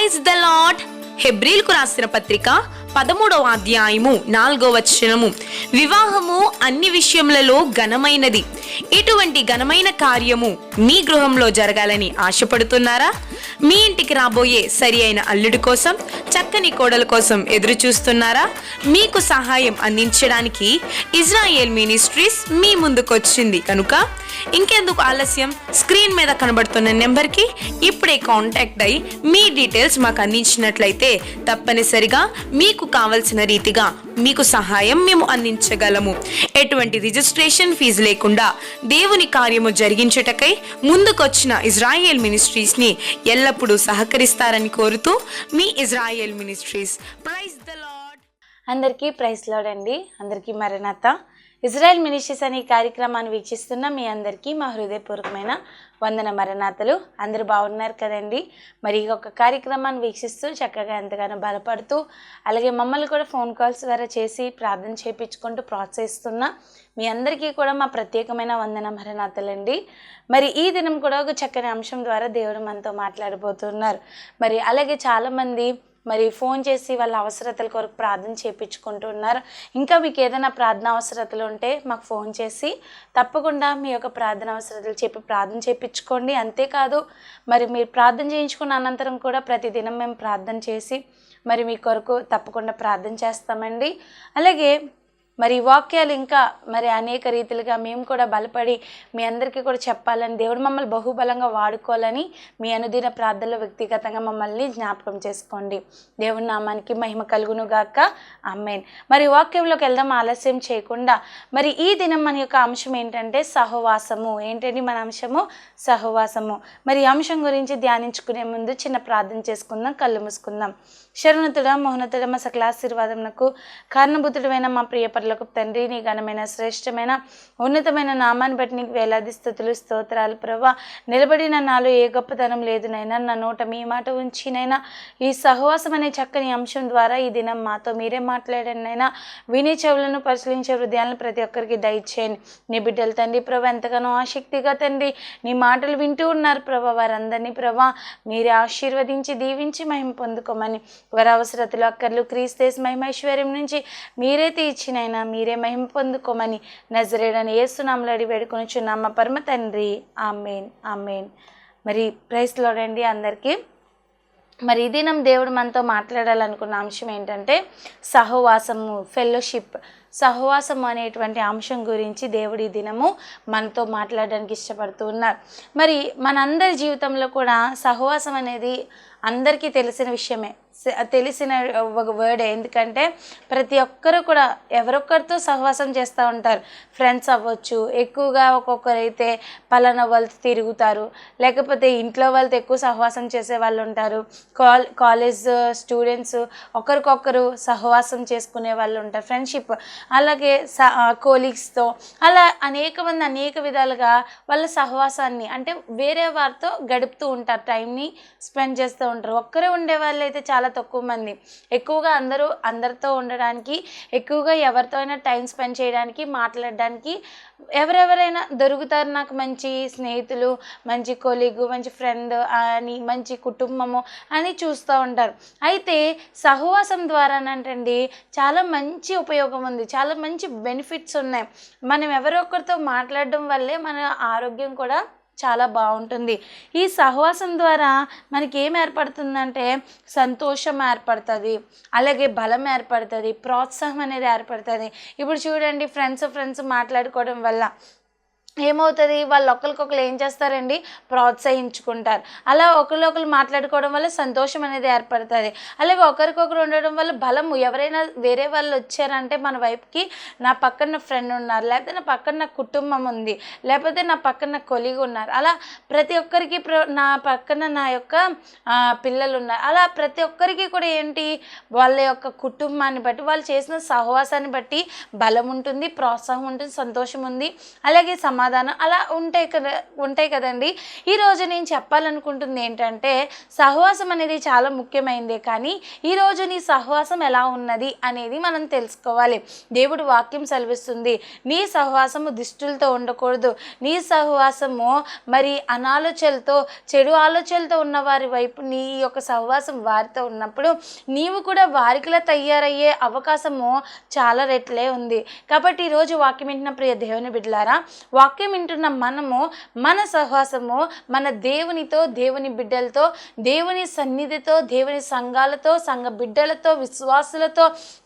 Praise the lord. హెబ్రీలకు రాసిన పత్రిక 13వ అధ్యాయము 4వ వచనము, వివాహము అన్ని విషయములలో ఘనమైనది. ఇటువంటి ఘనమైన కార్యము మీ గృహంలో జరగాలని ఆశపడుతున్నారా? మీ ఇంటికి రాబోయే సరి అయిన అల్లుడి కోసం, చక్కని కోడల కోసం ఎదురు చూస్తున్నారా? మీకు సహాయం అందించడానికి ఇజ్రాయేల్ మినిస్ట్రీస్ మీ ముందుకొచ్చింది కనుక ఇంకెందుకు ఆలస్యం? స్క్రీన్ మీద కనబడుతున్న నెంబర్కి ఇప్పుడే కాంటాక్ట్ అయ్యి మీ డీటెయిల్స్ మాకు అందించినట్లయితే తప్పనిసరిగా మీకు కావలసిన రీతిగా మీకు సహాయం మేము అందించగలము. ఎటువంటి రిజిస్ట్రేషన్ ఫీజు లేకుండా దేవుని కార్యము జరిగించుటకై ముందుకొచ్చిన ఇజ్రాయేల్ మినిస్ట్రీస్ని ఎల్లప్పుడూ సహకరిస్తారని కోరుతూ మీ Israel ministries. Praise the Lord. అందరికీ ప్రైజ్ లార్డ్ అండి. అందరికీ మరణాత. ఇజ్రాయెల్ మినిస్ట్రీస్ అనే కార్యక్రమాన్ని వీక్షిస్తున్న మీ అందరికీ మా హృదయపూర్వకమైన వందన మరణాతలు. అందరూ బాగున్నారు కదండి. మరి ఒక కార్యక్రమాన్ని వీక్షిస్తూ చక్కగా ఎంతగానో బలపడుతూ, అలాగే మమ్మల్ని కూడా ఫోన్ కాల్స్ ద్వారా చేసి ప్రార్థన చేయించుకుంటూ ప్రోత్సహిస్తున్న మీ అందరికీ కూడా మా ప్రత్యేకమైన వందన మరణాతలండి. మరి ఈ దినం కూడా ఒక చక్కని అంశం ద్వారా దేవుడు మనతో మాట్లాడబోతున్నారు. మరి అలాగే చాలామంది మరి ఫోన్ చేసి వాళ్ళ అవసరతల కొరకు ప్రార్థన చేయించుకుంటున్నారు. ఇంకా మీకు ఏదైనా ప్రార్థన అవసరతలు ఉంటే మాకు ఫోన్ చేసి తప్పకుండా మీ యొక్క ప్రార్థన అవసరతలు చెప్పి ప్రార్థన చేయించుకోండి. అంతేకాదు మరి మీరు ప్రార్థన చేయించుకున్న అనంతరం కూడా ప్రతిదినం మేము ప్రార్థన చేసి మరి మీ కొరకు తప్పకుండా ప్రార్థన చేస్తామండి. అలాగే మరి వాక్యాలు ఇంకా మరి అనేక రీతిలుగా మేము కూడా బలపడి మీ అందరికీ కూడా చెప్పాలని, దేవుడు మమ్మల్ని బహుబలంగా వాడుకోవాలని మీ అనుదిన ప్రార్థనలో వ్యక్తిగతంగా మమ్మల్ని జ్ఞాపకం చేసుకోండి. దేవుని నామానికి మహిమ కలుగును గాక. ఆమేన్. మరి వాక్యంలోకి వెళ్దాం ఆలస్యం చేయకుండా. మరి ఈ దినం మన యొక్క అంశం ఏంటంటే సహవాసము. ఏంటండి మన అంశము? సహవాసము. మరి ఈ అంశం గురించి ధ్యానించుకునే ముందు చిన్న ప్రార్థన చేసుకుందాం. కళ్ళు మూసుకుందాం. శరణుతుడ మోహనతుడ మా సకలాశీర్వాదమునకు కారణభూతుడమైన మా ప్రియపరులకు తండ్రి, నీ ఘనమైన శ్రేష్టమైన ఉన్నతమైన నామాన్ని బట్టి నీకు వేలాది స్థుతులు స్తోత్రాలు ప్రభా. నిలబడిన నాలో ఏ గొప్పతనం లేదునైనా, నా నోట మీ మాట ఉంచినైనా ఈ సహవాసం అనే చక్కని అంశం ద్వారా ఈ దినం మాతో మీరే మాట్లాడండి నైనా. వినే చెవులను పరిశీలించే హృదయాలను ప్రతి ఒక్కరికి దయచేయండి. నీ బిడ్డలు తండ్రి ప్రభా ఎంతగానో ఆసక్తిగా తండ్రి నీ మాటలు వింటూ ఉన్నారు ప్రభా. వారందరినీ ప్రభా మీరే ఆశీర్వదించి దీవించి మహిమ పొందుకోమని, వారి అవసరతలు అక్కర్లు క్రీస్తు మహిమైశ్వర్యం నుంచి మీరే తీర్చినైనా మీరే మహిమ పొందుకోమని నజరేయుడైన యేసు నామములో అడిగి వేడుకొనుచున్నాం మా పరమ తండ్రి. ఆమేన్. ఆమేన్. మరి ప్రైజ్ లార్డ్ అండి అందరికీ. మరి ఈ దినం దేవుడు మనతో మాట్లాడాలనుకున్న అంశం ఏంటంటే సహవాసము, ఫెలోషిప్. సహవాసం అనేటువంటి అంశం గురించి దేవుడి దినము మనతో మాట్లాడడానికి ఇష్టపడుతూ ఉన్నారు. మరి మనందరి జీవితంలో కూడా సహవాసం అనేది అందరికీ తెలిసిన విషయమే, తెలిసిన ఒక వర్డ్. ఎందుకంటే ప్రతి ఒక్కరు కూడా ఎవరొక్కరితో సహవాసం చేస్తూ ఉంటారు. ఫ్రెండ్స్ అవ్వచ్చు, ఎక్కువగా ఒక్కొక్కరైతే పలానా వాళ్ళతో తిరుగుతారు, లేకపోతే ఇంట్లో వాళ్ళతో ఎక్కువ సహవాసం చేసే వాళ్ళు ఉంటారు. కాలేజ్ స్టూడెంట్స్ ఒకరికొకరు సహవాసం చేసుకునే వాళ్ళు ఉంటారు, ఫ్రెండ్షిప్. అలాగే కోలీగ్స్తో అలా అనేక మంది అనేక విధాలుగా వాళ్ళ సహవాసాన్ని అంటే వేరే వారితో గడుపుతూ ఉంటారు, టైంని స్పెండ్ చేస్తూ ఉంటారు. ఒక్కరే ఉండే వాళ్ళు అయితే చాలా తక్కువ మంది. ఎక్కువగా అందరితో ఉండడానికి, ఎక్కువగా ఎవరితో అయినా టైం స్పెండ్ చేయడానికి, మాట్లాడడానికి ఎవరెవరైనా దొరుకుతారు. నాకు మంచి స్నేహితులు, మంచి కొలీగు, మంచి ఫ్రెండ్ అని, మంచి కుటుంబము అని చూస్తూ ఉంటారు. అయితే సహవాసం ద్వారానంటండి చాలా మంచి ఉపయోగం ఉంది, చాలా మంచి బెనిఫిట్స్ ఉన్నాయి. మనం ఎవరొకరితో మాట్లాడడం వల్లే మన ఆరోగ్యం కూడా చాలా బాగుంటుంది. ఈ సహవాసం ద్వారా మనకి ఏం ఏర్పడుతుందంటే సంతోషం ఏర్పడుతుంది, అలాగే బలం ఏర్పడుతుంది, ప్రోత్సాహం అనేది ఏర్పడుతుంది. ఇప్పుడు చూడండి, ఫ్రెండ్స్ మాట్లాడుకోవడం వల్ల ఏమవుతుంది, వాళ్ళు ఒకరికొకరు ఏం చేస్తారండి, ప్రోత్సహించుకుంటారు. అలా ఒకరు మాట్లాడుకోవడం వల్ల సంతోషం అనేది ఏర్పడుతుంది. అలాగే ఒకరికొకరు ఉండడం వల్ల బలము. ఎవరైనా వేరే వాళ్ళు వచ్చారంటే మన వైపుకి, నా పక్కన ఫ్రెండ్ ఉన్నారు, లేకపోతే నా పక్కన కుటుంబం ఉంది, లేకపోతే నా పక్కన కొలీగ్ ఉన్నారు, అలా ప్రతి ఒక్కరికి నా పక్కన నా యొక్క పిల్లలు ఉన్నారు, అలా ప్రతి ఒక్కరికి కూడా ఏంటి, వాళ్ళ యొక్క కుటుంబాన్ని బట్టి, వాళ్ళు చేసిన సహవాసాన్ని బట్టి బలం ఉంటుంది, ప్రోత్సాహం ఉంటుంది, సంతోషం ఉంది, అలాగే సమాధానం సమాధానం అలా ఉంటాయి కదండి. ఈరోజు నేను చెప్పాలనుకుంటుంది ఏంటంటే సహవాసం అనేది చాలా ముఖ్యమైనదే, కానీ ఈరోజు నీ సహవాసం ఎలా ఉన్నది అనేది మనం తెలుసుకోవాలి. దేవుడు వాక్యం సెలవిస్తుంది, నీ సహవాసము దుష్టులతో ఉండకూడదు, నీ సహవాసము మరి అనాలోచనలతో చెడు ఆలోచనలతో ఉన్న వారి వైపు నీ యొక్క సహవాసం వారితో ఉన్నప్పుడు నీవు కూడా వారికిలా తయారయ్యే అవకాశము చాలా రెట్లే ఉంది. కాబట్టి ఈరోజు వాక్యం వింటున్న ప్రియ దేవుని బిడ్డలారా, వాక్యం వింటున్న మనము మన సహవాసము మన దేవునితో, దేవుని బిడ్డలతో, దేవుని సన్నిధితో, దేవుని సంఘాలతో, సంఘ బిడ్డలతో, విశ్వాసులతో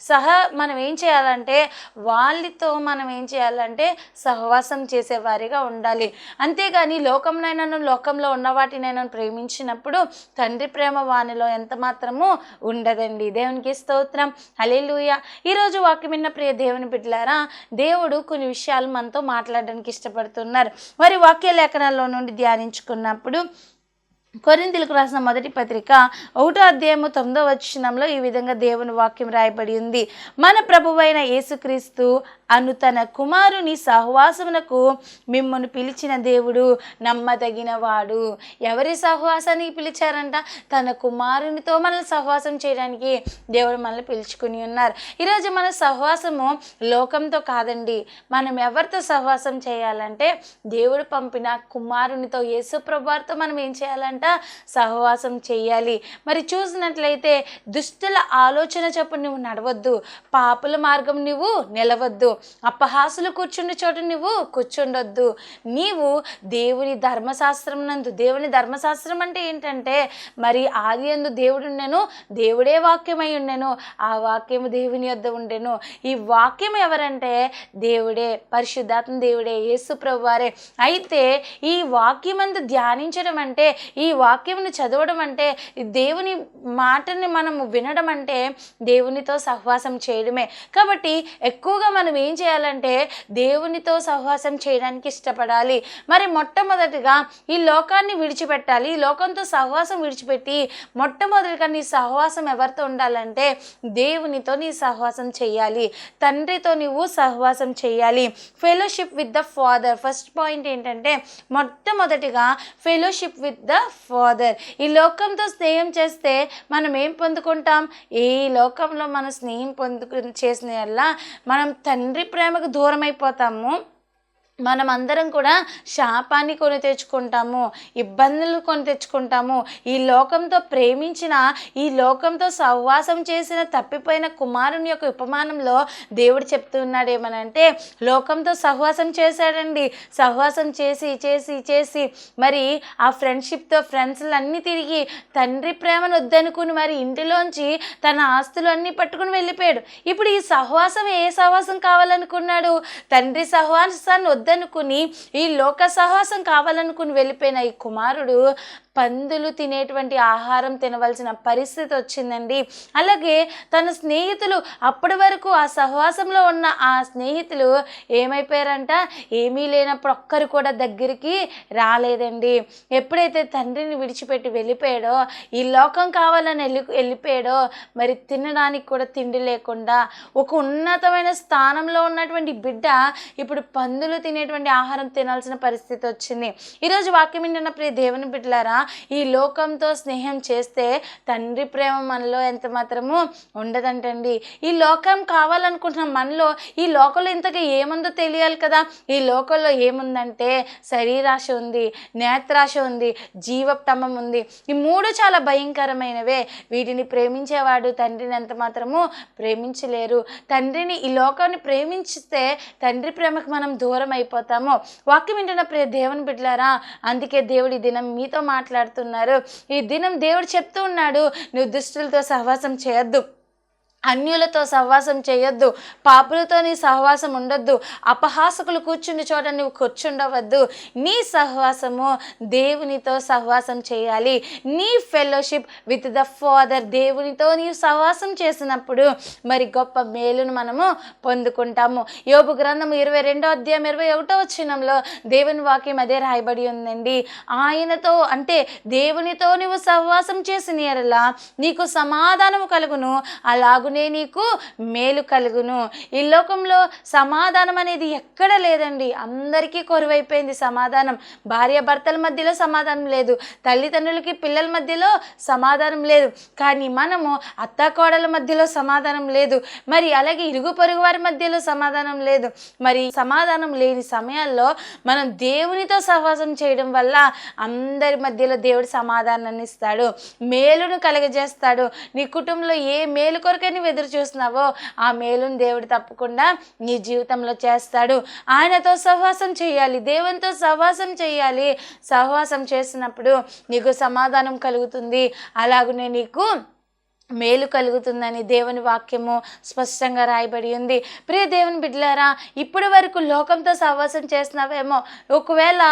సహా మనం ఏం చేయాలంటే మనం ఏం చేయాలంటే సహవాసం చేసేవారిగా ఉండాలి. అంతేగాని లోకంలో ఉన్న వాటినైనా ప్రేమించినప్పుడు తండ్రి ప్రేమ వానిలో ఎంత మాత్రము ఉండదండి. దేవునికి స్తోత్రం, హల్లెలూయా. ఈరోజు వాక్యం విన్న ప్రియ దేవుని బిడ్డలారా, దేవుడు కొన్ని విషయాలు మనతో మాట్లాడడానికి ఇష్టపడుతున్నారు. మరి వాక్య లేఖనాల్లో నుండి ధ్యానించుకున్నప్పుడు కొరింథీయులకు రాసిన మొదటి పత్రిక 1వ అధ్యాయము 9వ వచనంలో ఈ విధంగా దేవుని వాక్యం రాయబడి ఉంది. మన ప్రభువైన యేసుక్రీస్తు అను తన కుమారుని సహవాసమునకు మిమ్మల్ని పిలిచిన దేవుడు నమ్మదగిన వాడు. ఎవరి సహవాసానికి పిలిచారంట? తన కుమారునితో మనల్ని సహవాసం చేయడానికి దేవుడు మనల్ని పిలుచుకుని ఉన్నారు. ఈరోజు మన సహవాసము లోకంతో కాదండి. మనం ఎవరితో సహవాసం చేయాలంటే దేవుడు పంపిన కుమారునితో, యేసు ప్రభువారితో మనం ఏం చేయాలంటే సహవాసం చేయాలి. మరి చూసినట్లయితే దుష్టుల ఆలోచన చొప్పున నువ్వు నడవద్దు, పాపుల మార్గం నువ్వు నిలవద్దు, అపహాసులు కూర్చుండే చోట నువ్వు కూర్చుండొద్దు. నీవు దేవుని ధర్మశాస్త్రం నందు, దేవుని ధర్మశాస్త్రం అంటే ఏంటంటే మరి ఆది యందు దేవుడు ఉండెను, దేవుడే వాక్యమై ఉండెను, ఆ వాక్యము దేవుని యొద్ద ఉండెను. ఈ వాక్యం ఎవరంటే దేవుడే, పరిశుద్ధాత్మ దేవుడే, యేసు ప్రభువారే. అయితే ఈ వాక్యమందు ధ్యానించడం అంటే, ఈ వాక్యమును చదవడం అంటే, దేవుని మాటని మనము వినడం అంటే దేవునితో సహవాసం చేయడమే. కాబట్టి ఎక్కువగా మనం ఏం చేయాలంటే దేవునితో సహవాసం చేయడానికి ఇష్టపడాలి. మరి మొట్టమొదటిగా ఈ లోకాన్ని విడిచిపెట్టాలి. ఈ లోకంతో సహవాసం విడిచిపెట్టి మొట్టమొదటిగా నీ సహవాసం ఎవరితో ఉండాలంటే దేవునితో నీ సహవాసం చేయాలి, తండ్రితో నీవు సహవాసం చేయాలి. Fellowship with the father. First point ఏంటంటే మొట్టమొదటిగా ఫెలోషిప్ విత్ ద ఫాదర్. ఈ లోకంతో స్నేహం చేస్తే మనం ఏం పొందుకుంటాం? ఈ లోకంలో మన స్నేహం చేసిన వల్ల మనం తండ్రి ప్రేమకు దూరం అయిపోతాము. మనం అందరం కూడా శాపాన్ని కొని తెచ్చుకుంటాము, ఇబ్బందులు కొని తెచ్చుకుంటాము. ఈ లోకంతో ప్రేమించిన, ఈ లోకంతో సహవాసం చేసిన తప్పిపోయిన కుమారుని యొక్క ఉపమానంలో దేవుడు చెప్తున్నాడు ఏమనంటే, లోకంతో సహవాసం చేశాడండి. సహవాసం చేసి చేసి చేసి మరి ఆ ఫ్రెండ్షిప్తో ఫ్రెండ్స్లన్నీ తిరిగి తండ్రి ప్రేమను వద్దనుకుని మరి ఇంటిలోంచి తన ఆస్తులు అన్నీ పట్టుకుని వెళ్ళిపోయాడు. ఇప్పుడు ఈ సహవాసం ఏ సహవాసం కావాలనుకున్నాడు? తండ్రి సహవాసాన్ని వద్దనుకుని ఈ లోక సహవాసం కావాలనుకుని వెళ్ళిపోయిన ఈ కుమారుడు పందులు తినేటువంటి ఆహారం తినవలసిన పరిస్థితి వచ్చిందండి. అలాగే తన స్నేహితులు, అప్పటి వరకు ఆ సహవాసంలో ఉన్న ఆ స్నేహితులు ఏమైపోయారంట? ఏమీ లేనప్పుడు ఒక్కరు కూడా దగ్గరికి రాలేదండి. ఎప్పుడైతే తండ్రిని విడిచిపెట్టి వెళ్ళిపోయాడో, ఈ లోకం కావాలని వెళ్ళిపోయాడో, మరి తినడానికి కూడా తిండి లేకుండా ఒక ఉన్నతమైన స్థానంలో ఉన్నటువంటి బిడ్డ ఇప్పుడు పందులు తినేటువంటి ఆహారం తినాల్సిన పరిస్థితి వచ్చింది. ఈరోజు వాక్యం వింటున్న ప్రియ దేవుని బిడ్డలారా, ఈ లోకంతో స్నేహం చేస్తే తండ్రి ప్రేమ మనలో ఎంత మాత్రము ఉండదంటండి. ఈ లోకం కావాలనుకుంటున్న మనలో ఈ లోకంలో ఇంతగా ఏముందో తెలియాలి కదా. ఈ లోకంలో ఏముందంటే శరీరాశ ఉంది, నేత్రాశ ఉంది, జీవప్తమం ఉంది. ఈ మూడు చాలా భయంకరమైనవే. వీటిని ప్రేమించేవాడు తండ్రిని ఎంత మాత్రము ప్రేమించలేరు. తండ్రిని, ఈ లోకాన్ని ప్రేమించితే తండ్రి ప్రేమకు మనం దూరం అయిపోతాము. వాక్యం వింటున్న ప్రియ దేవుని బిడ్డలారా, అందుకే దేవుడు ఈ దినం మీతో మాట్లాడుతున్నారు. ఈ దినం దేవుడు చెప్తూ ఉన్నాడు, నువ్వు దుష్టులతో సహవాసం చేయొద్దు, అన్యులతో సహవాసం చేయొద్దు, పాపులతో నీ సహవాసం ఉండొద్దు, అపహాసకులు కూర్చుండి చోట నువ్వు కూర్చుండవద్దు. నీ సహవాసము దేవునితో సహవాసం చేయాలి. నీ ఫెలోషిప్ విత్ ద ఫాదర్. దేవునితో నీవు సహవాసం చేసినప్పుడు మరి గొప్ప మేలును మనము పొందుకుంటాము. యోబు గ్రంథము 22వ అధ్యాయం 21వ వచనంలో దేవుని వాక్యం అదే రాయబడి ఉందండి. ఆయనతో అంటే దేవునితో నీవు సహవాసం చేసిన యెడల నీకు సమాధానము కలుగును, అలాగు అలాగునే నీకు మేలు కలుగును. ఈ లోకంలో సమాధానం అనేది ఎక్కడ లేదండి. అందరికీ కొరువైపోయింది సమాధానం. భార్యాభర్తల మధ్యలో సమాధానం లేదు, తల్లిదండ్రులకి పిల్లల మధ్యలో సమాధానం లేదు, కానీ మనము అత్తాకోడల మధ్యలో సమాధానం లేదు, మరి అలాగే ఇరుగు పొరుగు వారి మధ్యలో సమాధానం లేదు. మరి సమాధానం లేని సమయాల్లో మనం దేవునితో సహవాసం చేయడం వల్ల అందరి మధ్యలో దేవుడు సమాధానాన్ని ఇస్తాడు, మేలును కలగజేస్తాడు. నీ కుటుంబంలో ఏ మేలు కొరకై నువ్వు ఎదురు చూస్తున్నావో ఆ మేలును దేవుడు తప్పకుండా నీ జీవితంలో చేస్తాడు. ఆయనతో సహవాసం చేయాలి, దేవునితో సహవాసం చేయాలి. సహవాసం చేసినప్పుడు నీకు సమాధానం కలుగుతుంది, అలాగనే నీకు మేలు కలుగుతుందని దేవుని వాక్యము స్పష్టంగా రాయబడి ఉంది. ప్రియ దేవుని బిడ్డలారా, ఇప్పటి వరకు లోకంతో సహవాసం చేస్తున్నావేమో. ఒకవేళ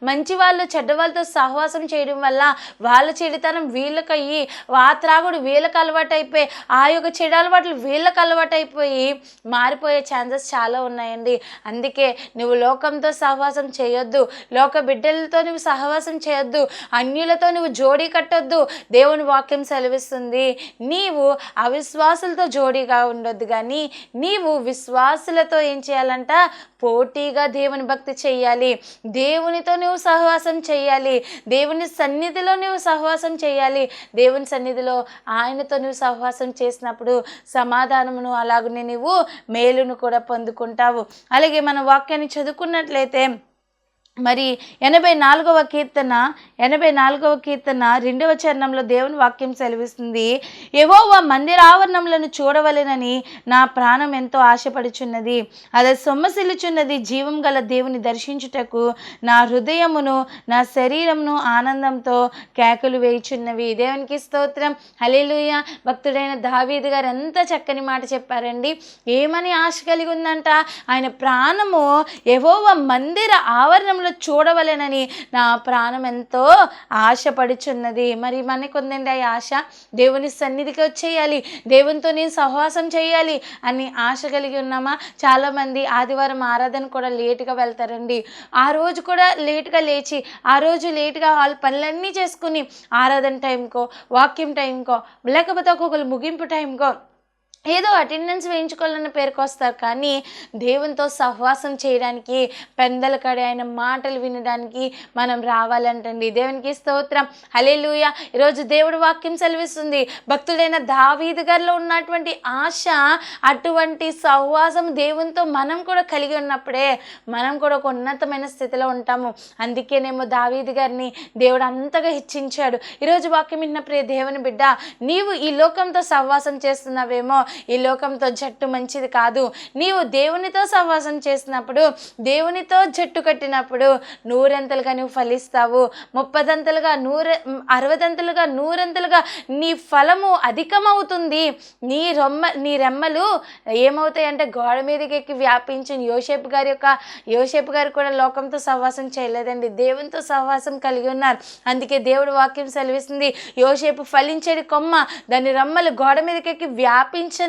మంచి వాళ్ళు చెడ్డ వాళ్ళతో సహవాసం చేయడం వల్ల వాళ్ళ చెడుతనం వీళ్ళకయ్యి, ఆ త్రాగుడు వీళ్ళకి అలవాటు అయిపోయి, ఆ యొక్క చెడు అలవాట్లు వీళ్ళకి అలవాటు అయిపోయి మారిపోయే ఛాన్సెస్ చాలా ఉన్నాయండి. అందుకే నువ్వు లోకంతో సహవాసం చేయొద్దు, లోక బిడ్డలతో నువ్వు సహవాసం చేయొద్దు, అన్యులతో నువ్వు జోడీ కట్టొద్దు. దేవుని వాక్యం సెలవిస్తుంది, నీవు అవిశ్వాసులతో జోడీగా ఉండొద్దు, కానీ నీవు విశ్వాసులతో ఏం చేయాలంట? పోటీగా దేవుని భక్తి చేయాలి, దేవునితో నువ్వు సహవాసం చేయాలి, దేవుని సన్నిధిలో నువ్వు సహవాసం చేయాలి. దేవుని సన్నిధిలో ఆయనతో నువ్వు సహవాసం చేసినప్పుడు సమాధానమును అలాగనే నువ్వు మేలును కూడా పొందుకుంటావు. అలాగే మన వాక్యాన్ని చదువుకున్నట్లయితే మరి 84వ కీర్తన 2వ చరణంలో దేవుని వాక్యం సెలవిస్తుంది, యెహోవా మందిర ఆవరణములను చూడవలెనని నా ప్రాణం ఎంతో ఆశపడుచున్నది, అది సొమ్మసిల్లుచున్నది. జీవం గల దేవుని దర్శించుటకు నా హృదయమును నా శరీరమును ఆనందంతో కేకలు వేయుచున్నవి. దేవునికి స్తోత్రం, హల్లెలూయా. భక్తుడైన దావీదు గారు ఎంత చక్కని మాట చెప్పారండి. ఏమని ఆశ కలిగి ఉందంట? ఆయన ప్రాణము యెహోవా మందిర ఆవరణంలో చూడవలెనని నా ప్రాణం ఎంతో ఆశపడుచున్నది. మరి మనకు ఉందండి ఆ ఆశ, దేవుని సన్నిధికి వచ్చేయాలి, దేవునితో నేను సహవాసం చేయాలి అని ఆశ కలిగి ఉన్నామా? చాలామంది ఆదివారం ఆరాధన కూడా లేటుగా వెళ్తారండి. ఆ రోజు కూడా లేటుగా లేచి, ఆ రోజు లేటుగా వాళ్ళ పనులన్నీ చేసుకుని ఆరాధన టైంకో, వాక్యం టైంకో, లేకపోతే ఒక్కొక్కరు ముగింపు టైంకో ఏదో అటెండెన్స్ వేయించుకోవాలన్న పేరుకు వస్తారు, కానీ దేవునితో సహవాసం చేయడానికి, పెందల కడే ఆయన మాటలు వినడానికి మనం రావాలంటండి. దేవునికి స్తోత్రం, హల్లెలూయా. ఈరోజు దేవుడు వాక్యం సెలవిస్తుంది, భక్తుడైన దావీదు గారిలో ఉన్నటువంటి ఆశ, అటువంటి సహవాసం దేవునితో మనం కూడా కలిగి ఉన్నప్పుడే మనం కూడా ఒక ఉన్నతమైన స్థితిలో ఉంటాము. అందుకేనేమో దావీదు గారిని దేవుడు అంతగా హెచ్చించాడు. ఈరోజు వాక్యం విన్న ప్రియ దేవుని బిడ్డ, నీవు ఈ లోకంతో సహవాసం చేస్తున్నావేమో, ఈ లోకంతో జట్టు మంచిది కాదు. నీవు దేవునితో సహవాసం చేసినప్పుడు, దేవునితో జట్టు కట్టినప్పుడు నూరంతలుగా నువ్వు ఫలిస్తావు. 30దంతలుగా, 60దంతలుగా, 100ంతలుగా నీ ఫలము అధికమవుతుంది. నీ రెమ్మలు ఏమవుతాయి అంటే గోడ మీదకి ఎక్కి వ్యాపించిన యోసేపు గారు కూడా లోకంతో సహవాసం చేయలేదండి, దేవునితో సహవాసం కలిగి ఉన్నారు. అందుకే దేవుడు వాక్యం సెలవిస్తుంది, యోసేపు ఫలించేది కొమ్మ, దాని రెమ్మలు గోడ మీదకి ఎక్కి వ్యాపించనని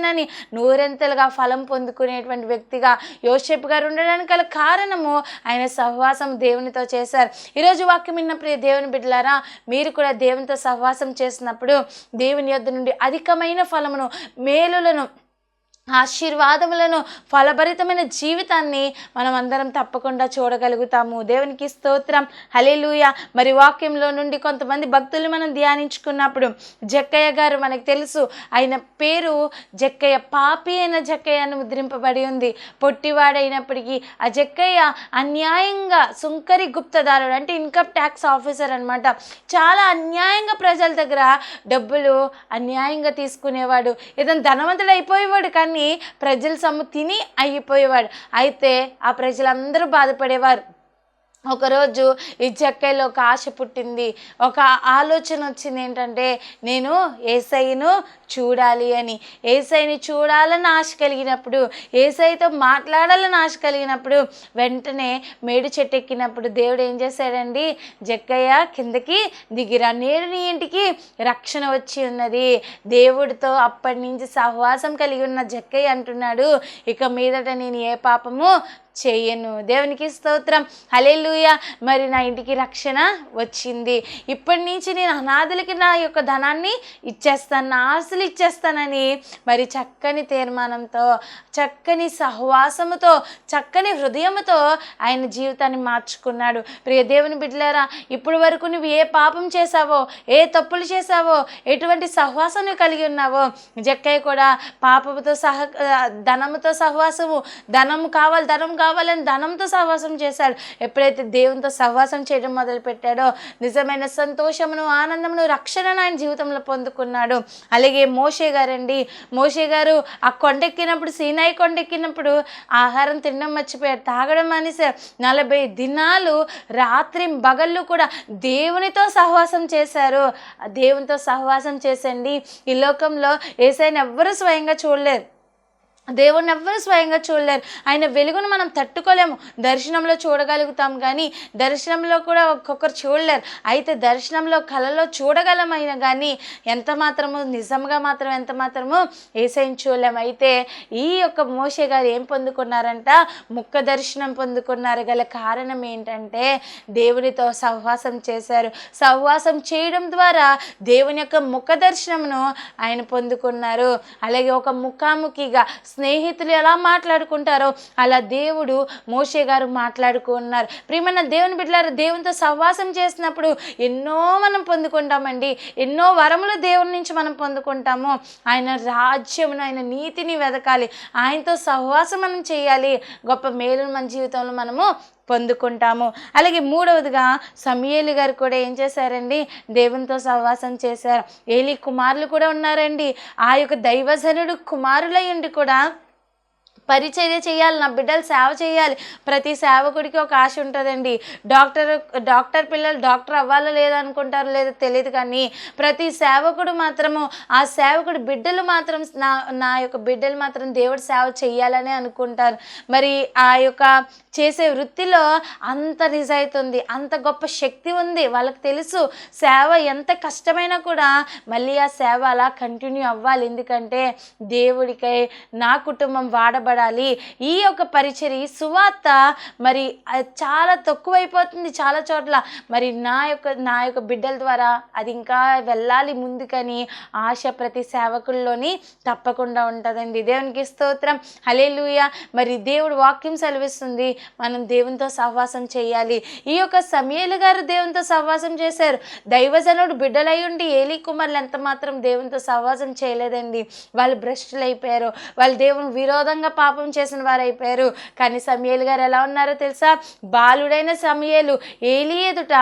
100ంతలుగా ఫలం పొందుకునేటువంటి వ్యక్తిగా యోసేపు గారు ఉండడానికి గల కారణము ఆయన సహవాసం దేవునితో చేశారు. ఈరోజు వాక్యం విన్న ప్రియ దేవుని బిడ్డలారా, మీరు కూడా దేవునితో సహవాసం చేసినప్పుడు దేవుని యొద్ద నుండి అధికమైన ఫలమును, మేలులను, ఆశీర్వాదములను, ఫలభరితమైన జీవితాన్ని మనం అందరం తప్పకుండా చూడగలుగుతాము. దేవునికి స్తోత్రం, హల్లెలూయా. మరి వాక్యంలో నుండి కొంతమంది భక్తులు మనం ధ్యానించుకున్నప్పుడు, జక్కయ్య గారు మనకు తెలుసు, ఆయన పేరు జక్కయ్య, పాపి అయిన జక్కయ్య అని ముద్రింపబడి ఉంది. పొట్టివాడైనప్పటికీ ఆ జక్కయ్య అన్యాయంగా, సుంకరి గుప్తదారుడు అంటే ఇన్కమ్ ట్యాక్స్ ఆఫీసర్ అనమాట, చాలా అన్యాయంగా ప్రజల దగ్గర డబ్బులు అన్యాయంగా తీసుకునేవాడు. ఏదైనా ధనవంతుడు అయిపోయేవాడు, కానీ ప్రజల సొమ్ము తిని అయిపోయేవాడు. అయితే ఆ ప్రజలందరూ బాధపడేవారు. ఒకరోజు ఈ జక్కయ్యలో ఒక ఆశ పుట్టింది, ఒక ఆలోచన వచ్చింది. ఏంటంటే, నేను యేసయ్యను చూడాలి అని. యేసయ్యని చూడాలని ఆశ కలిగినప్పుడు, యేసయ్యతో మాట్లాడాలని ఆశ కలిగినప్పుడు, వెంటనే మేడు చెట్టు ఎక్కినప్పుడు దేవుడు ఏం చేశాడండి, జక్కయ్య కిందకి దిగిరా, నేడు నీ ఇంటికి రక్షణ వచ్చి ఉన్నది. దేవుడితో అప్పటి నుంచి సహవాసం కలిగి ఉన్న జక్కయ్య అంటున్నాడు, ఇక మీదట నేను ఏ పాపము చేయను. దేవునికి స్తోత్రం, హల్లెలూయా. మరి నా ఇంటికి రక్షణ వచ్చింది. ఇప్పటి నుంచి నేను అనాథలకి నా యొక్క ధనాన్ని ఇచ్చేస్తాను, నా ఆస్తులు ఇచ్చేస్తానని మరి చక్కని తీర్మానంతో, చక్కని సహవాసముతో, చక్కని హృదయముతో ఆయన జీవితాన్ని మార్చుకున్నాడు. ప్రియ దేవుని బిడ్డలారా, ఇప్పుడు వరకు నువ్వు ఏ పాపం చేశావో, ఏ తప్పులు చేశావో, ఎటువంటి సహవాసం నువ్వు కలిగి ఉన్నావో, జక్కయ్య కూడా పాపముతో ధనముతో సహవాసము, ధనం కావాలని ధనంతో సహవాసం చేశాడు. ఎప్పుడైతే దేవునితో సహవాసం చేయడం మొదలు పెట్టాడో నిజమైన సంతోషమును, ఆనందమును, రక్షణను ఆయన జీవితంలో పొందుకున్నాడు. అలాగే మోషే గారండి, మోషే గారు ఆ కొండెక్కినప్పుడు, సీనాయి కొండెక్కినప్పుడు ఆహారం తినడం మర్చిపోయారు, తాగడం మానేశారు. 40 దినాలు రాత్రి బగళ్ళు కూడా దేవునితో సహవాసం చేశారు. దేవునితో సహవాసం చేసండి. ఈ లోకంలో యేసయ్యను ఎవ్వరూ స్వయంగా చూడలేరు, దేవుణ్ణి ఎవ్వరు స్వయంగా చూడలేరు. ఆయన వెలుగును మనం తట్టుకోలేము. దర్శనంలో చూడగలుగుతాం కానీ దర్శనంలో కూడా ఒక్కొక్కరు చూడలేరు. అయితే దర్శనంలో కళలో చూడగలమైన కానీ ఎంత మాత్రము నిజంగా మాత్రం ఎంత మాత్రము యేసయ్యను చూడలేము. అయితే ఈ యొక్క మోషే గారు ఏం పొందుకున్నారంట? ముఖ దర్శనం పొందుకున్నారు. గల కారణం ఏంటంటే దేవునితో సహవాసం చేశారు. సహవాసం చేయడం ద్వారా దేవుని యొక్క ముఖ దర్శనమును ఆయన పొందుకున్నారు. అలాగే ఒక ముఖాముఖిగా స్నేహితులు ఎలా మాట్లాడుకుంటారో అలా దేవుడు మోషే గారు మాట్లాడుకున్నారు. ప్రియమైన దేవుని బిడ్డలారా, దేవునితో సహవాసం చేసినప్పుడు ఎన్నో మనం పొందుకుంటామండి. ఎన్నో వరములు దేవుని నుంచి మనం పొందుకుంటాము. ఆయన రాజ్యమును, ఆయన నీతిని వెతకాలి, ఆయనతో సహవాసం మనం చేయాలి. గొప్ప మేలును మన జీవితంలో మనము పొందుకుంటాము. అలాగే మూడవదిగా సమూయేలు గారు కూడా ఏం చేశారండి? దేవునితో సహవాసం చేశారు. ఏలీ కుమారులు కూడా ఉన్నారండి. ఆ యొక్క దైవజనుడు కుమారులయ్యుండి కూడా పరిచర్య చేయాలి, నా బిడ్డలు సేవ చేయాలి. ప్రతి సేవకుడికి ఒక ఆశ ఉంటుందండి. డాక్టర్ పిల్లలు డాక్టర్ అవ్వాలో లేదనుకుంటారో లేదో తెలియదు కానీ ప్రతి సేవకుడు మాత్రము ఆ సేవకుడి బిడ్డలు మాత్రం నా యొక్క బిడ్డలు మాత్రం దేవుడి సేవ చేయాలని అనుకుంటారు. మరి ఆ యొక్క చేసే వృత్తిలో అంత నిజాయితీ ఉంది, అంత గొప్ప శక్తి ఉంది. వాళ్ళకి తెలుసు సేవ ఎంత కష్టమైనా కూడా మళ్ళీ ఆ సేవ అలా కంటిన్యూ అవ్వాలి. ఎందుకంటే దేవుడికై నా కుటుంబం వాడబడాలి. ఈ యొక్క పరిచర్య, ఈ సువార్త మరి చాలా తక్కువైపోతుంది చాలా చోట్ల. మరి నా యొక్క బిడ్డల ద్వారా అది ఇంకా వెళ్ళాలి ముందుకని ఆశ ప్రతి సేవకుల్లోని తప్పకుండా ఉంటుందండి. దేవునికి స్తోత్రం, హల్లెలూయా. మరి దేవుడు వాక్యం సెలవిస్తుంది మనం దేవునితో సహవాసం చేయాలి. ఈ యొక్క సమూయేలు గారు దేవునితో సహవాసం చేశారు. దైవజనుడు బిడ్డలై ఉండి ఏలీ కుమారులు ఎంత మాత్రం దేవునితో సహవాసం చేయలేదండి. వాళ్ళు భ్రష్టులు అయిపోయారు, వాళ్ళు దేవుని విరోధంగా పాపం చేసిన వారు అయిపోయారు. కానీ సమూయేలు గారు ఎలా ఉన్నారో తెలుసా? బాలుడైన సమూయేలు ఏలీ ఎదుట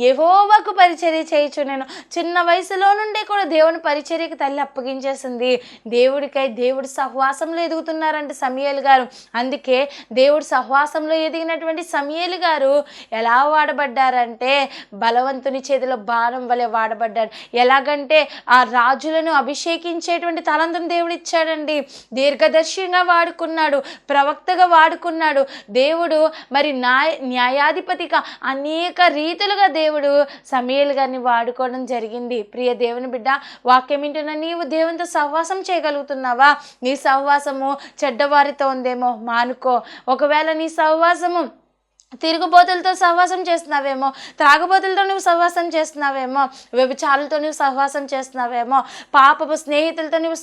యెహోవాకు పరిచర్య చేయుచు నేను. చిన్న వయసులో నుండే కూడా దేవుని పరిచర్యకి తల్లి అప్పగించేసింది. దేవుడికై దేవుడి సహవాసంలో ఎదుగుతున్నారంటే సమూయేలు గారు. అందుకే దేవుడి సహవాసంలో ఎదిగినటువంటి సమూయేలు గారు ఎలా వాడబడ్డారంటే బలవంతుని చేతిలో బాణం వలె వాడబడ్డారు. ఎలాగంటే ఆ రాజులను అభిషేకించేటువంటి తలంతును దేవుడు ఇచ్చాడండి. దీర్ఘదర్శిగా వాడుకున్నాడు, ప్రవక్తగా వాడుకున్నాడు. దేవుడు మరి న్యాయాధిపతిగా అనేక రీతులుగా దేవుడు సమూయేలు గారిని వాడుకోవడం జరిగింది. ప్రియ దేవుని బిడ్డ, వాక్యం వింటున్న నీవు దేవునితో సహవాసం చేయగలుగుతున్నావా? నీ సహవాసము చెడ్డవారితో ఉందేమో మానుకో. ఒకవేళ నీ సహవాసము తిరుగుబోతులతో సహవాసం చేస్తున్నావేమో, త్రాగుబోతులతో నువ్వు సహవాసం చేస్తున్నావేమో, వ్యభిచారులతో నువ్వు సహవాసం చేస్తున్నావేమో, పాపపు స్నేహితులతో నువ్వు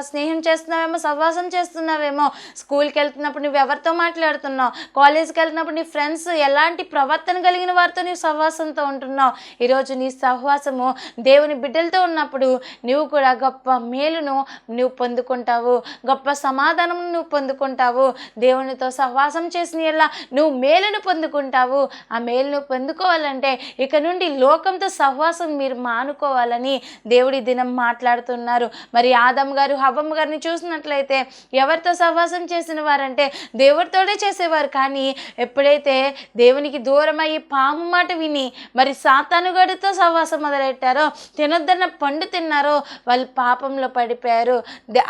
స్నేహం చేస్తున్నావేమో, సహవాసం చేస్తున్నావేమో. స్కూల్కి వెళ్తున్నప్పుడు నువ్వు ఎవరితో మాట్లాడుతున్నావు, కాలేజీకి వెళ్తున్నప్పుడు నీ ఫ్రెండ్స్ ఎలాంటి ప్రవర్తన కలిగిన వారితో నువ్వు సహవాసంతో ఉంటున్నావు. ఈరోజు నీ సహవాసము దేవుని బిడ్డలతో ఉన్నప్పుడు నువ్వు కూడా గొప్ప మేలును నువ్వు పొందుకుంటావు, గొప్ప సమాధానం నువ్వు పొందుకుంటావు. దేవునితో సహవాసం చేసిన ఎలా నువ్వు మేలును పొందుకుంటావు. ఆ మేలును పొందుకోవాలంటే ఇక నుండి లోకంతో సహవాసం మీరు మానుకోవాలని దేవుడి దినం మాట్లాడుతున్నారు. మరి ఆదమ్ గారు హవ్వమ్మ గారిని చూసినట్లయితే ఎవరితో సహవాసం చేసిన వారంటే దేవుడితోనే చేసేవారు. కానీ ఎప్పుడైతే దేవునికి దూరం అయ్యి పాము మాట విని మరి సాతానుగాడితో సహవాసం మొదలెట్టారో, తినొద్దన్న పండు తిన్నారో, వాళ్ళు పాపంలో పడిపోయారు.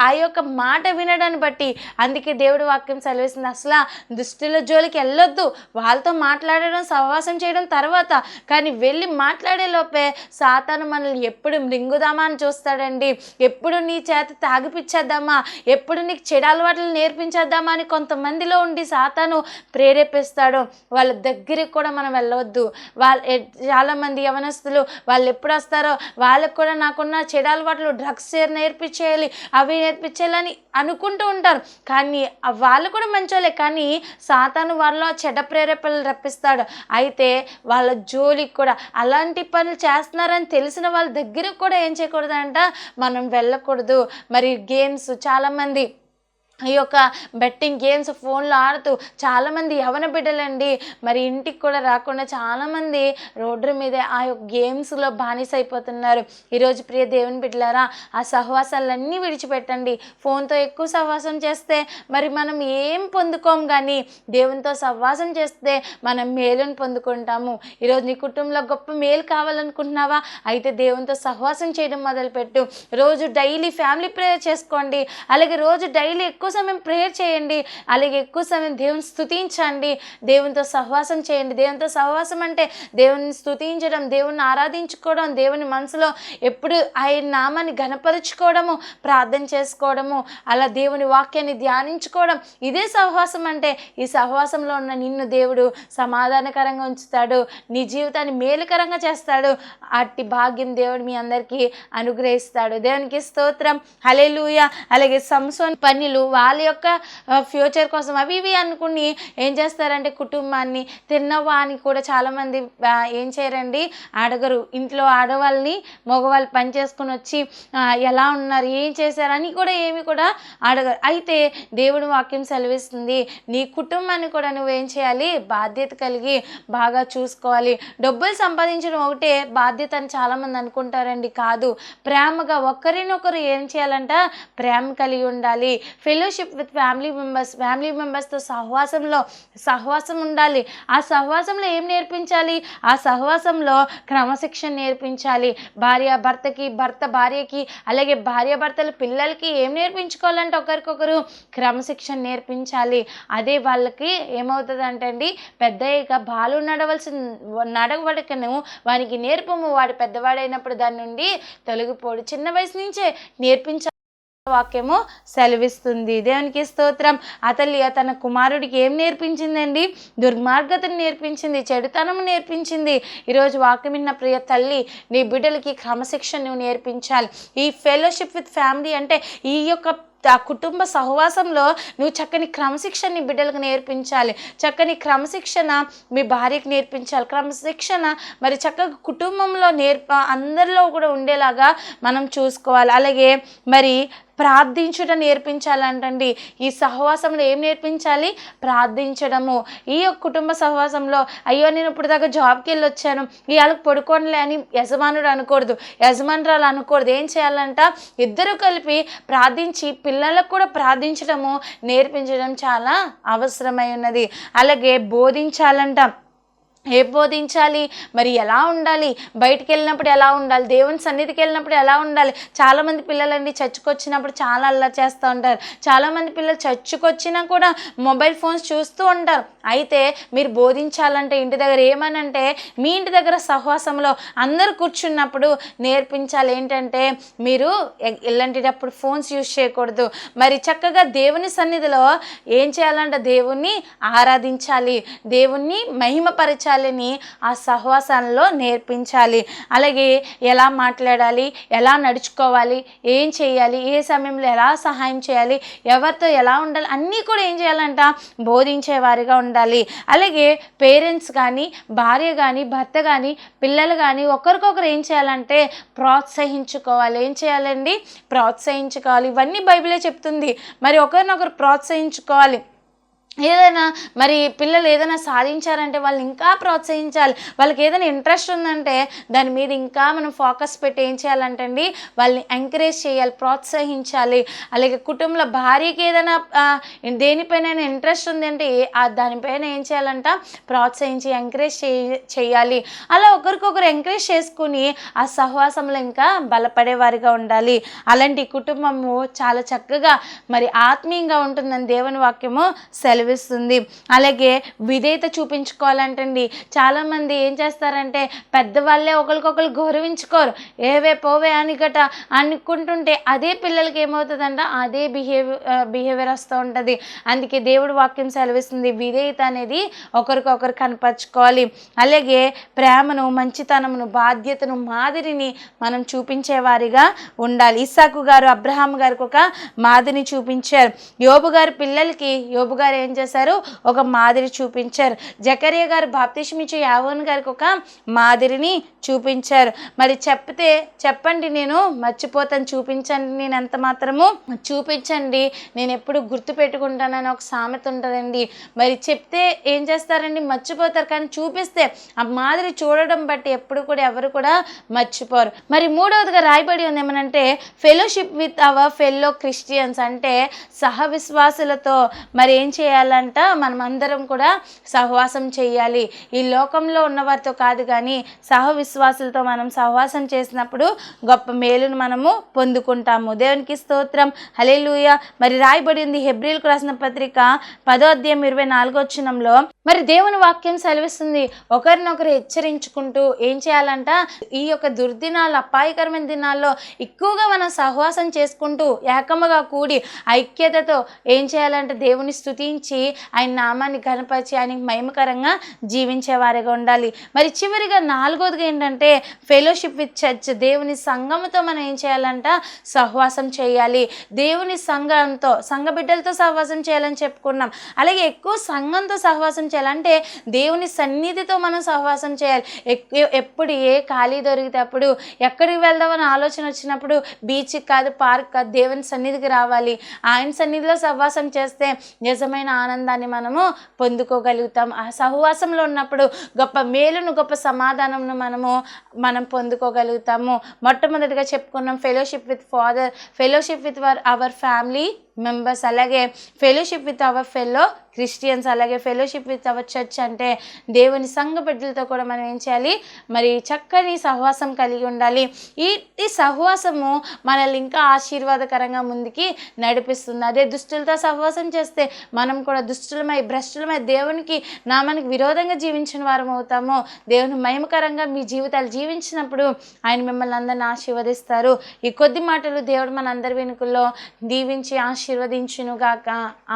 ఆ యొక్క మాట వినడాన్ని బట్టి అందుకే దేవుడి వాక్యం సెలవిస్తుంది, అసలు దుష్టుల జోలికి వెళ్ళొద్దు, వాళ్ళతో మాట్లాడడం సహవాసం చేయడం తర్వాత, కానీ వెళ్ళి మాట్లాడే లోపే సాతాను మనల్ని ఎప్పుడు మృంగుదామా అని చూస్తాడండి. ఎప్పుడు నీ చేత తాగిపిచ్చేద్దామా, ఎప్పుడు నీకు చెడు అలవాట్లు నేర్పించేద్దామా అని కొంతమందిలో ఉండి సాతాను ప్రేరేపిస్తాడు. వాళ్ళ దగ్గరికి కూడా మనం వెళ్ళవద్దు. చాలామంది యవనస్తులు వాళ్ళు ఎప్పుడు వస్తారో వాళ్ళకు కూడా నాకున్న చెడు అలవాట్లు డ్రగ్స్ నేర్పించేయాలి, అవి నేర్పించేయాలని అనుకుంటూ ఉంటారు. కానీ వాళ్ళు కూడా మంచోళ్ళే, కానీ సాతాను వాళ్ళలో చెడ్డ ప్రేరేపణలు రప్పిస్తాడు. అయితే వాళ్ళ జోలికి కూడా అలాంటి పనులు చేస్తున్నారని తెలిసిన వాళ్ళ దగ్గరకు కూడా ఏం చేయకూడదంట, మనం వెళ్ళకూడదు. మరి గేమ్స్ చాలామంది ఈ యొక్క బెట్టింగ్ గేమ్స్ ఫోన్లో ఆడుతూ చాలామంది యవన బిడ్డలండి మరి ఇంటికి కూడా రాకుండా చాలామంది రోడ్డు మీదే ఆ యొక్క గేమ్స్లో బానిస అయిపోతున్నారు. ఈరోజు ప్రియ దేవుని బిడ్డలారా, ఆ సహవాసాలన్నీ విడిచిపెట్టండి. ఫోన్తో ఎక్కువ సహవాసం చేస్తే మరి మనం ఏం పొందుకోం, కానీ దేవునితో సహవాసం చేస్తే మనం మేలుని పొందుకుంటాము. ఈరోజు నీ కుటుంబంలో గొప్ప మేలు కావాలనుకుంటున్నావా? అయితే దేవునితో సహవాసం చేయడం మొదలుపెట్టు. రోజు డైలీ ఫ్యామిలీ ప్రేయర్ చేసుకోండి. అలాగే రోజు డైలీ ఎక్కువ సమయం ప్రేయర్ చేయండి. అలాగే ఎక్కువ సమయం దేవుని స్తుతించండి, దేవునితో సహవాసం చేయండి. దేవునితో సహవాసం అంటే దేవుని స్తుతించడం, దేవుని ఆరాధించుకోవడం, దేవుని మనసులో ఎప్పుడు ఆయన నామాన్ని ఘనపరుచుకోవడము, ప్రార్థన చేసుకోవడము, అలా దేవుని వాక్యాన్ని ధ్యానించుకోవడం, ఇదే సహవాసం అంటే. ఈ సహవాసంలో ఉన్న నిన్ను దేవుడు సమాధానకరంగా ఉంచుతాడు, నీ జీవితాన్ని మేలుకరంగా చేస్తాడు. అట్టి భాగ్యం దేవుడు మీ అందరికీ అనుగ్రహిస్తాడు. దేవునికి స్తోత్రం, హల్లెలూయా. అలాగే సంసోన్ పనులు వాళ్ళ యొక్క ఫ్యూచర్ కోసం అవి ఇవి అనుకుని ఏం చేస్తారంటే కుటుంబాన్ని తిన్నవా అని కూడా చాలామంది ఏం చేయరండి, అడగరు. ఇంట్లో ఆడవాళ్ళని మగవాళ్ళు పని చేసుకుని వచ్చి ఎలా ఉన్నారు, ఏం చేశారని కూడా ఏమి కూడా అడగరు. అయితే దేవుడి వాక్యం సెలవిస్తుంది, నీ కుటుంబాన్ని కూడా నువ్వేం చేయాలి, బాధ్యత కలిగి బాగా చూసుకోవాలి. డబ్బులు సంపాదించడం ఒకటే బాధ్యత అని చాలామంది అనుకుంటారండి. కాదు, ప్రేమగా ఒకరినొకరు ఏం చేయాలంట, ప్రేమ కలిగి ఉండాలి. ఫెలోషిప్ విత్ ఫ్యామిలీ మెంబర్స్తో సహవాసం ఉండాలి. ఆ సహవాసంలో ఏం నేర్పించాలి, ఆ సహవాసంలో క్రమశిక్షణ నేర్పించాలి. భార్య భర్తకి, భర్త భార్యకి, అలాగే భార్య భర్తల పిల్లలకి ఏం నేర్పించుకోవాలంటే ఒకరికొకరు క్రమశిక్షణ నేర్పించాలి. అదే వాళ్ళకి ఏమవుతుంది అంటే అండి, పెద్దయ్యగా బాలు నడవడికను వానికి నేర్పము, వాడు పెద్దవాడైనప్పుడు దాని నుండి తొలగిపోడు. చిన్న వయసు నుంచే నేర్పించాలి వాక్యము సెలవిస్తుంది. దేవునికి స్తోత్రం. అతల్య తన కుమారుడికి ఏం నేర్పించిందండి, దుర్మార్గతను నేర్పించింది, చెడుతనము నేర్పించింది. ఈరోజు వాక్యం విన్న ప్రియ తల్లి, నీ బిడ్డలకి క్రమశిక్షణ నువ్వు నేర్పించాలి. ఈ ఫెలోషిప్ విత్ ఫ్యామిలీ అంటే ఈ యొక్క ఆ కుటుంబ సహవాసంలో నువ్వు చక్కని క్రమశిక్షణని బిడ్డలకు నేర్పించాలి. చక్కని క్రమశిక్షణ మీ భార్యకి నేర్పించాలి. క్రమశిక్షణ మరి చక్కగా కుటుంబంలో అందరిలో కూడా ఉండేలాగా మనం చూసుకోవాలి. అలాగే మరి ప్రార్థించడం నేర్పించాలంటండి. ఈ సహవాసంలో ఏం నేర్పించాలి, ప్రార్థించడము. ఈ కుటుంబ సహవాసంలో అయ్యో నేను ఇప్పుడు దాకా జాబ్కి వెళ్ళి వచ్చాను, ఇవాళకి పడుకోనిలే అని యజమానుడు అనకూడదు, యజమానురాలు అనకూడదు. ఏం చేయాలంట, ఇద్దరు కలిపి ప్రార్థించి పిల్లలకు కూడా ప్రార్థించడము నేర్పించడం చాలా అవసరమై ఉన్నది. అలాగే బోధించాలంట. ఏం బోధించాలి, మరి ఎలా ఉండాలి, బయటికి వెళ్ళినప్పుడు ఎలా ఉండాలి, దేవుని సన్నిధికి వెళ్ళినప్పుడు ఎలా ఉండాలి. చాలామంది పిల్లలండి చర్చికి వచ్చినప్పుడు చాలా అల్లరి చేస్తూ ఉంటారు. చాలామంది పిల్లలు చర్చికి వచ్చినా కూడా మొబైల్ ఫోన్స్ చూస్తూ ఉంటారు. అయితే మీరు బోధించాలంటే ఇంటి దగ్గర ఏమనంటే, మీ ఇంటి దగ్గర సహవాసంలో అందరూ కూర్చున్నప్పుడు నేర్పించాలి. ఏంటంటే మీరు ఇలాంటిటప్పుడు ఫోన్స్ యూజ్ చేయకూడదు. మరి చక్కగా దేవుని సన్నిధిలో ఏం చేయాలంటే దేవుణ్ణి ఆరాధించాలి, దేవుణ్ణి మహిమపరచాలి, ఆ సహవాసంలో నేర్పించాలి. అలాగే ఎలా మాట్లాడాలి, ఎలా నడుచుకోవాలి, ఏం చేయాలి, ఏ సమయంలో ఎలా సహాయం చేయాలి, ఎవరితో ఎలా ఉండాలి, అన్నీ కూడా ఏం చేయాలంట, బోధించేవారిగా ఉండాలి. అలాగే పేరెంట్స్ కానీ, భార్య కానీ, భర్త కానీ, పిల్లలు కానీ ఒకరికొకరు ఏం చేయాలంటే ప్రోత్సహించుకోవాలి. ఏం చేయాలండి, ప్రోత్సహించుకోవాలి. ఇవన్నీ బైబిలే చెప్తుంది. మరి ఒకరినొకరు ప్రోత్సహించుకోవాలి. ఏదైనా మరి పిల్లలు ఏదైనా సాధించారంటే వాళ్ళు ఇంకా ప్రోత్సహించాలి. వాళ్ళకి ఏదైనా ఇంట్రెస్ట్ ఉందంటే దాని మీద ఇంకా మనం ఫోకస్ పెట్టి ఏం చేయాలంటే అండి, వాళ్ళని ఎంకరేజ్ చేయాలి, ప్రోత్సహించాలి. అలాగే కుటుంబంలో భార్యకి ఏదైనా దేనిపైన ఇంట్రెస్ట్ ఉందంటే దానిపైన ఏం చేయాలంట, ప్రోత్సహించి ఎంకరేజ్ చేయాలి. అలా ఒకరికొకరు ఎంకరేజ్ చేసుకుని ఆ సహవాసంలో ఇంకా బలపడేవారిగా ఉండాలి. అలాంటి కుటుంబము చాలా చక్కగా మరి ఆత్మీయంగా ఉంటుందని దేవుని వాక్యము సెలవు సెలవిస్తుంది. అలాగే విధేయత చూపించుకోవాలంటండి. చాలామంది ఏం చేస్తారంటే పెద్దవాళ్ళే ఒకరికొకరు గౌరవించుకోరు, ఏవే పోవే అని గట అనుకుంటుంటే అదే పిల్లలకి ఏమవుతుందంట, అదే బిహేవియర్ వస్తూ ఉంటుంది. అందుకే దేవుడు వాక్యం సెలవిస్తుంది, విధేయత అనేది ఒకరికొకరు కనపరుచుకోవాలి. అలాగే ప్రేమను, మంచితనమును, బాధ్యతను, మాదిరిని మనం చూపించేవారిగా ఉండాలి. ఇస్సాకు గారు అబ్రహాం గారికి ఒక మాదిరిని చూపించారు. యోబు గారు పిల్లలకి యోబు గారు ఏం చేశారు, ఒక మాదిరి చూపించారు. జకరియా గారు బాప్తిస్మిచ్చే యావోను గారికి ఒక మాదిరిని చూపించారు. మరి చెప్పండి, నేను మర్చిపోతాను, చూపించండి, నేను ఎంత మాత్రము చూపించండి, నేను ఎప్పుడు గుర్తు పెట్టుకుంటానని ఒక సామెత ఉంటుందండి. మరి చెప్తే ఏం చేస్తారండి, మర్చిపోతారు. కానీ చూపిస్తే ఆ మాదిరి చూడడం బట్టి ఎప్పుడు కూడా ఎవరు కూడా మర్చిపోరు. మరి మూడవదిగా రాయబడి ఉంది ఏమనంటే fellowship with our fellow Christians, అంటే సహ విశ్వాసులతో మరి ఏం చేయాలంట, మనం అందరం కూడా సహవాసం చేయాలి. ఈ లోకంలో ఉన్నవారితో కాదు కానీ సహ విశ్వాసులతో మనం సహవాసం చేసినప్పుడు గొప్ప మేలును మనము పొందుకుంటాము. దేవునికి స్తోత్రం, హల్లెలూయా. మరి రాయబడి ఉంది హెబ్రీయులకు రాసిన పత్రిక 10వ అధ్యాయం 24వ వచనంలో, మరి దేవుని వాక్యం సెలవిస్తుంది, ఒకరినొకరు హెచ్చరించుకుంటూ ఏం చేయాలంట, ఈ యొక్క దుర్దినాలు, అపాయకరమైన దినాల్లో ఎక్కువగా మనం సహవాసం చేసుకుంటూ ఏకముగా కూడి ఐక్యతతో ఏం చేయాలంటే దేవుని స్తుతించి ఆయన నామాన్ని ఘనపరిచి ఆయనకి మహిమకరంగా జీవించేవారిగా ఉండాలి. మరి చివరిగా 4వదిగా ఏంటంటే ఫెలోషిప్ విత్ చర్చ్, దేవుని సంఘముతో మనం ఏం చేయాలంట, సహవాసం చేయాలి. దేవుని సంఘంతో, సంఘ బిడ్డలతో సహవాసం చేయాలని చెప్పుకున్నాం. అలాగే ఎక్కువ సంఘంతో సహవాసం చేయాలంటే దేవుని సన్నిధితో మనం సహవాసం చేయాలి. ఎప్పుడు ఏ ఖాళీ దొరికితే అప్పుడు ఎక్కడికి వెళ్దామని ఆలోచన వచ్చినప్పుడు బీచ్కి కాదు, పార్క్ కాదు, దేవుని సన్నిధికి రావాలి. ఆయన సన్నిధిలో సహవాసం చేస్తే నిజమైన ఆనందాన్ని మనము పొందుకోగలుగుతాం. ఆ సహవాసంలో ఉన్నప్పుడు గొప్ప మేలును, గొప్ప సమాధానంను మనం పొందుకోగలుగుతాము. మొట్టమొదటిగా చెప్పుకున్నాం fellowship with Father, fellowship with our family members, అలాగే fellowship with our fellow Christians, అలాగే ఫెలోషిప్ విత్ అవర్ చర్చ్, అంటే దేవుని సంఘ బిడ్డలతో కూడా మనం ఏం చేయాలి, మరి చక్కని సహవాసం కలిగి ఉండాలి. ఈ సహవాసము మనల్ని ఇంకా ఆశీర్వాదకరంగా ముందుకి నడిపిస్తుంది. అదే దుష్టులతో సహవాసం చేస్తే మనం కూడా దుష్టులమై, భ్రష్టులమై, దేవునికి నామానికి విరోధంగా జీవించిన వారం అవుతాము. దేవుని మహిమకరంగా మీ జీవితాలు జీవించినప్పుడు ఆయన మిమ్మల్ని అందరిని ఆశీర్వదిస్తారు. ఈ కొద్ది మాటలు దేవుడు మన అందరి వెనుకల్లో దీవించి ఆశీర్వదించునుగాక.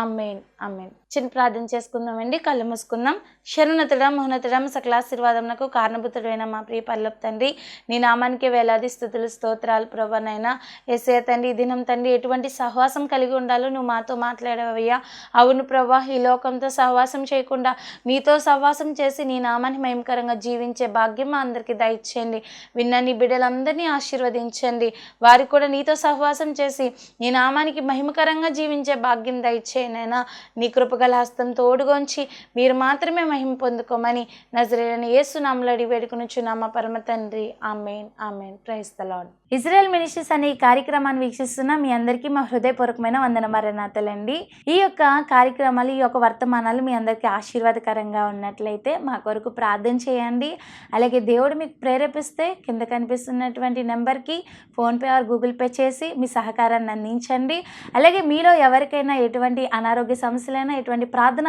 ఆమేన్, ఆమేన్. చిన్న ప్రార్థన చేసుకుందామండి. కళ్ళు మూసుకుందాం. శరణతుడా, మహోన్నతుడా, సకలాశీర్వాదమునకు కారణభూతుడైన మా ప్రియ పరలోక తండ్రి, నీ నామానికి వేలాది స్తుతులు, స్తోత్రాలు ప్రభానైనా. యేసయ్య తండ్రి, ఈ దినం తండ్రి ఎటువంటి సహవాసం కలిగి ఉండాలో నువ్వు మాతో మాట్లాడవయ్యా. అవును ప్రభా, ఈ లోకంతో సహవాసం చేయకుండా నీతో సహవాసం చేసి నీ నామాన్ని మహిమకరంగా జీవించే భాగ్యం మా అందరికీ దయచేయండి. విన్న నీ బిడ్డలందరినీ ఆశీర్వదించండి. వారికి కూడా నీతో సహవాసం చేసి నీ నామానికి మహిమకరంగా జీవించే భాగ్యం దయచేయనైనా. నీ కృపగల హస్తం తోడుగొంచి మీరు మాత్రమే మహిమ పొందుకోమని నజరేయుడైన యేసు నామములో అడిగి వేడుకొనుచున్నాము మా పరమ తండ్రి. ఆమేన్, ఆమేన్. Praise the Lord. Israel ministries అనే ఈ కార్యక్రమాన్ని వీక్షిస్తున్న మీ అందరికీ మా హృదయపూర్వకమైన వందన మరణాతలండి. ఈ యొక్క కార్యక్రమాలు, ఈ యొక్క వర్తమానాలు మీ అందరికీ ఆశీర్వాదకరంగా ఉన్నట్లయితే మా కొరకు ప్రార్థన చేయండి. అలాగే దేవుడు మీకు ప్రేరేపిస్తే కింద కనిపిస్తున్నటువంటి నెంబర్కి ఫోన్పే ఆర్ గూగుల్ పే చేసి మీ సహకారాన్ని అందించండి. అలాగే మీలో ఎవరికైనా ఎటువంటి అనారోగ్య సమస్యలైనా, ఎటువంటి ప్రార్థన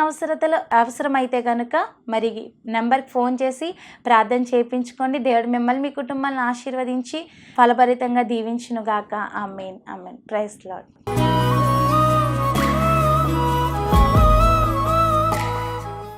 అవసరమైతే కనుక మరి నెంబర్కి ఫోన్ చేసి ప్రార్థన చేయించుకోండి. దేవుడు మిమ్మల్ని, మీ కుటుంబాలను ఆశీర్వదించి ఫలభరితంగా దీవించునుగాక. ఆమేన్, ఆమేన్. Praise lord.